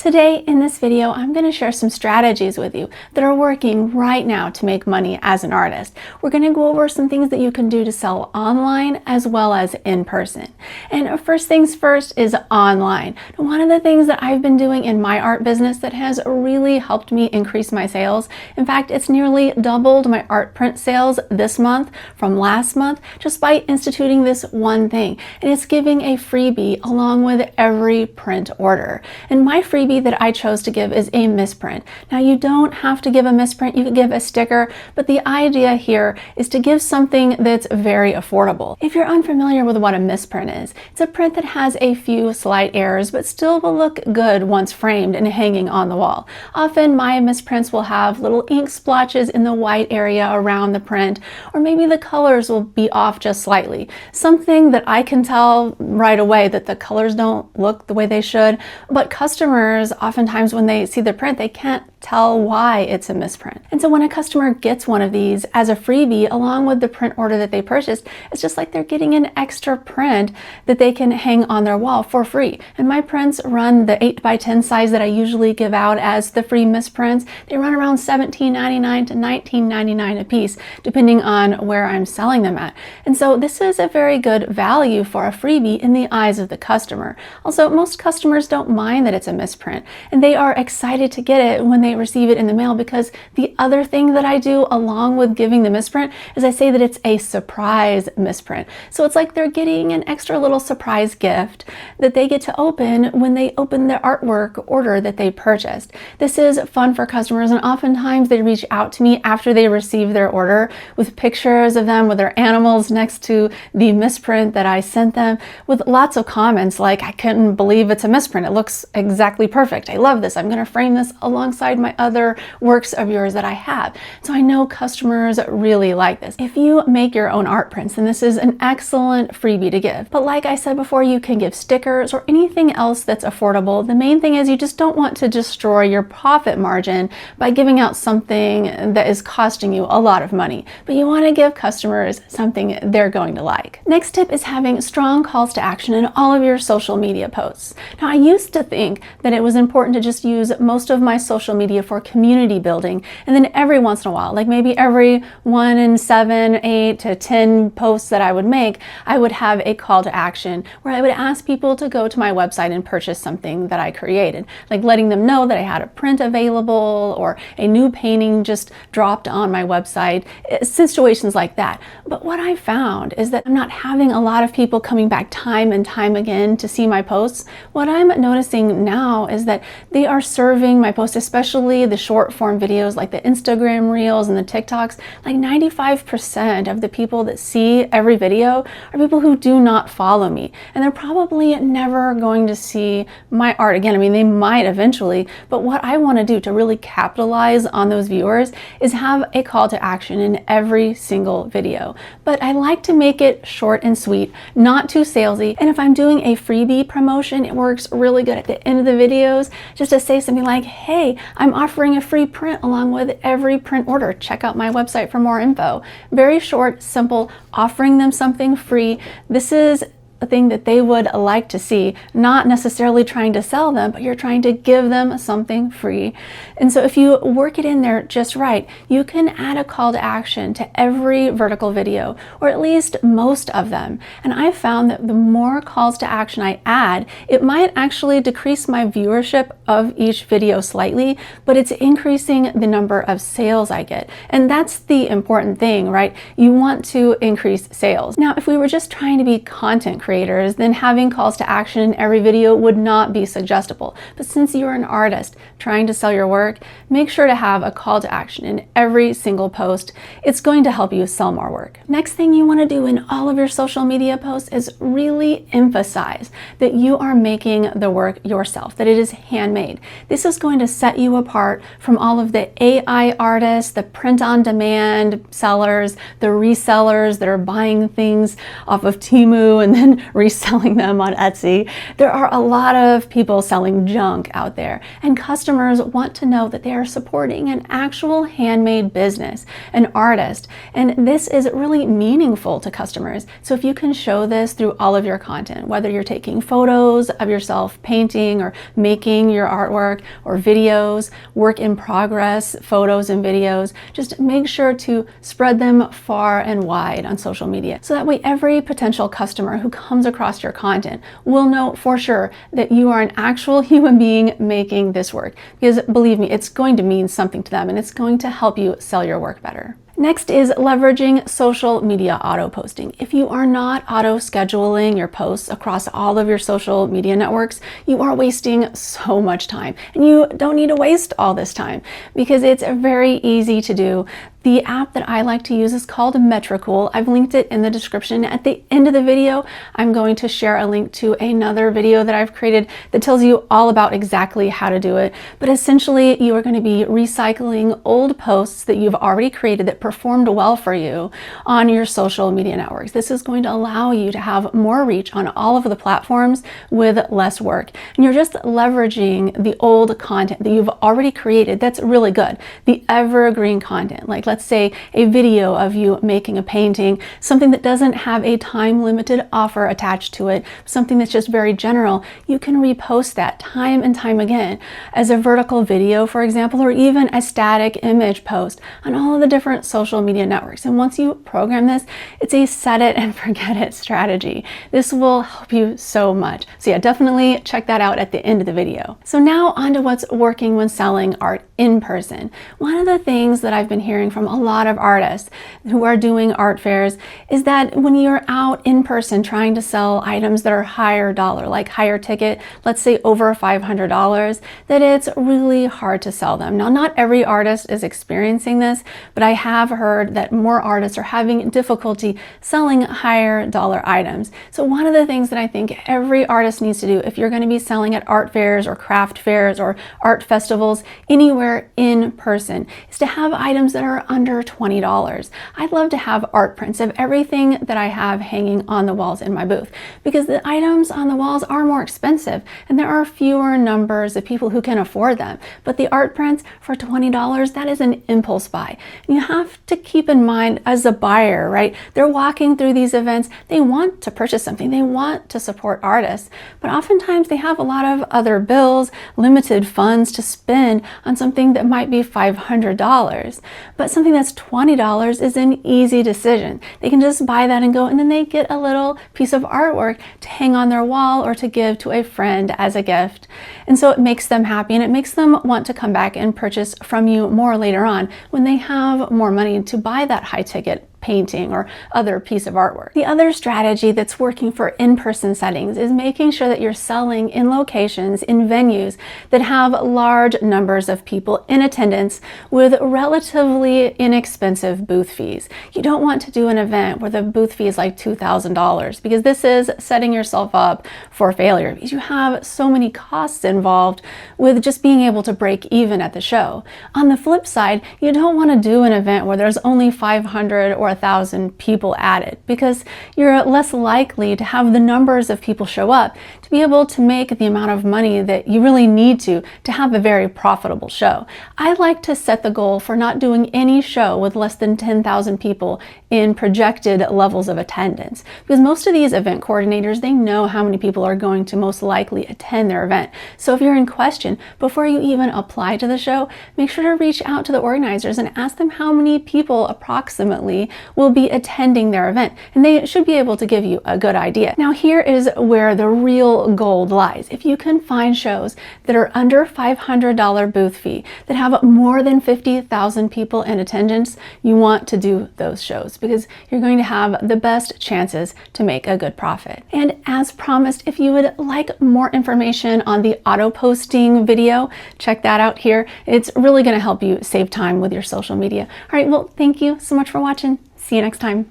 Today in this video, I'm going to share some strategies with you that are working right now to make money as an artist. We're going to go over some things that you can do to sell online as well as in person. And first things first is online. One of the things that I've been doing in my art business that has really helped me increase my sales. In fact, it's nearly doubled my art print sales this month from last month just by instituting this one thing. And it's giving a freebie along with every print order. And my freebie that I chose to give is a misprint. Now, you don't have to give a misprint, you could give a sticker, but the idea here is to give something that's very affordable. If you're unfamiliar with what a misprint is, it's a print that has a few slight errors but still will look good once framed and hanging on the wall. Often my misprints will have little ink splotches in the white area around the print, or maybe the colors will be off just slightly. Something that I can tell right away that the colors don't look the way they should, but customers oftentimes when they see the print, they can't tell why it's a misprint. And so when a customer gets one of these as a freebie along with the print order that they purchased, it's just like they're getting an extra print that they can hang on their wall for free. And my prints run the 8x10 size that I usually give out as the free misprints. They run around $17.99 to $19.99 a piece, depending on where I'm selling them at. And so this is a very good value for a freebie in the eyes of the customer. Also, most customers don't mind that it's a misprint, and they are excited to get it when they receive it in the mail, because the other thing that I do along with giving the misprint is I say that it's a surprise misprint. So it's like they're getting an extra little surprise gift that they get to open when they open the artwork order that they purchased. This is fun for customers, and oftentimes they reach out to me after they receive their order with pictures of them with their animals next to the misprint that I sent them, with lots of comments like, "I couldn't believe it's a misprint. It looks exactly perfect. I love this. I'm going to frame this alongside my other works of yours that I have." So I know customers really like this. If you make your own art prints, then this is an excellent freebie to give. But like I said before, you can give stickers or anything else that's affordable. The main thing is you just don't want to destroy your profit margin by giving out something that is costing you a lot of money. But you want to give customers something they're going to like. Next tip is having strong calls to action in all of your social media posts. Now, I used to think that it was important to just use most of my social media for community building, and then every once in a while, like maybe every 1 in 7, 8 to 10 posts that I would make, I would have a call to action where I would ask people to go to my website and purchase something that I created, like letting them know that I had a print available or a new painting just dropped on my website, situations like that. But what I found is that I'm not having a lot of people coming back time and time again to see my posts. What I'm noticing now is that they are serving my posts, especially the short form videos like the Instagram Reels and the TikToks. Like 95% of the people that see every video are people who do not follow me, and they're probably never going to see my art again. I mean, they might eventually, but what I want to do to really capitalize on those viewers is have a call to action in every single video. But I like to make it short and sweet, not too salesy. And if I'm doing a freebie promotion, it works really good at the end of the videos just to say something like, "Hey, I'm offering a free print along with every print order. Check out my website for more info." Very short, simple, offering them something free. This is a thing that they would like to see, not necessarily trying to sell them, but you're trying to give them something free. And so if you work it in there just right, you can add a call to action to every vertical video, or at least most of them. And I've found that the more calls to action I add, it might actually decrease my viewership of each video slightly, but it's increasing the number of sales I get. And that's the important thing, right? You want to increase sales. Now, if we were just trying to be content creators, then having calls to action in every video would not be suggestible. But since you're an artist trying to sell your work, make sure to have a call to action in every single post. It's going to help you sell more work. Next thing you want to do in all of your social media posts is really emphasize that you are making the work yourself, that it is handmade. This is going to set you apart from all of the AI artists, the print-on-demand sellers, the resellers that are buying things off of Temu and then reselling them on Etsy. There are a lot of people selling junk out there, and customers want to know that they are supporting an actual handmade business, an artist, and this is really meaningful to customers. So if you can show this through all of your content, whether you're taking photos of yourself painting or making your your artwork or videos, work in progress, photos and videos. Just make sure to spread them far and wide on social media. So that way every potential customer who comes across your content will know for sure that you are an actual human being making this work. Because believe me, it's going to mean something to them and it's going to help you sell your work better. Next is leveraging social media auto posting. If you are not auto scheduling your posts across all of your social media networks, you are wasting so much time. And you don't need to waste all this time because it's very easy to do. The app that I like to use is called Metricool. I've linked it in the description. At the end of the video, I'm going to share a link to another video that I've created that tells you all about exactly how to do it. But essentially, you are going to be recycling old posts that you've already created that performed well for you on your social media networks. This is going to allow you to have more reach on all of the platforms with less work. And you're just leveraging the old content that you've already created that's really good. The evergreen content, like let's say a video of you making a painting, something that doesn't have a time-limited offer attached to it, something that's just very general. You can repost that time and time again as a vertical video, for example, or even a static image post on all of the different social media networks. And once you program this, it's a set it and forget it strategy. This will help you so much. So yeah, definitely check that out at the end of the video. So now on to what's working when selling art in person. One of the things that I've been hearing from a lot of artists who are doing art fairs is that when you're out in person trying to sell items that are higher dollar, like higher ticket, let's say over $500, that it's really hard to sell them. Now, not every artist is experiencing this, but I have heard that more artists are having difficulty selling higher dollar items. So one of the things that I think every artist needs to do if you're going to be selling at art fairs or craft fairs or art festivals, anywhere in person, is to have items that are under $20. I'd love to have art prints of everything that I have hanging on the walls in my booth because the items on the walls are more expensive and there are fewer numbers of people who can afford them. But the art prints for $20, that is an impulse buy. And you have to keep in mind as a buyer, right? They're walking through these events, they want to purchase something, they want to support artists, but oftentimes they have a lot of other bills, limited funds to spend on something that might be $500. But something that's $20 is an easy decision. They can just buy that and go, and then they get a little piece of artwork to hang on their wall or to give to a friend as a gift. And so it makes them happy and it makes them want to come back and purchase from you more later on when they have more money to buy that high ticket painting or other piece of artwork. The other strategy that's working for in-person settings is making sure that you're selling in locations, in venues that have large numbers of people in attendance with relatively inexpensive booth fees. You don't want to do an event where the booth fee is like $2,000 because this is setting yourself up for failure because you have so many costs involved with just being able to break even at the show. On the flip side, you don't want to do an event where there's only 500 or 1,000 people added because you're less likely to have the numbers of people show up to be able to make the amount of money that you really need to have a very profitable show. I like to set the goal for not doing any show with less than 10,000 people in projected levels of attendance because most of these event coordinators, they know how many people are going to most likely attend their event. So if you're in question, before you even apply to the show, make sure to reach out to the organizers and ask them how many people approximately will be attending their event, and they should be able to give you a good idea. Now here is where the real gold lies. If you can find shows that are under $500 booth fee that have more than 50,000 people in attendance, you want to do those shows because you're going to have the best chances to make a good profit. And as promised, if you would like more information on the auto posting video, check that out here. It's really going to help you save time with your social media. All right, well, thank you so much for watching. See you next time.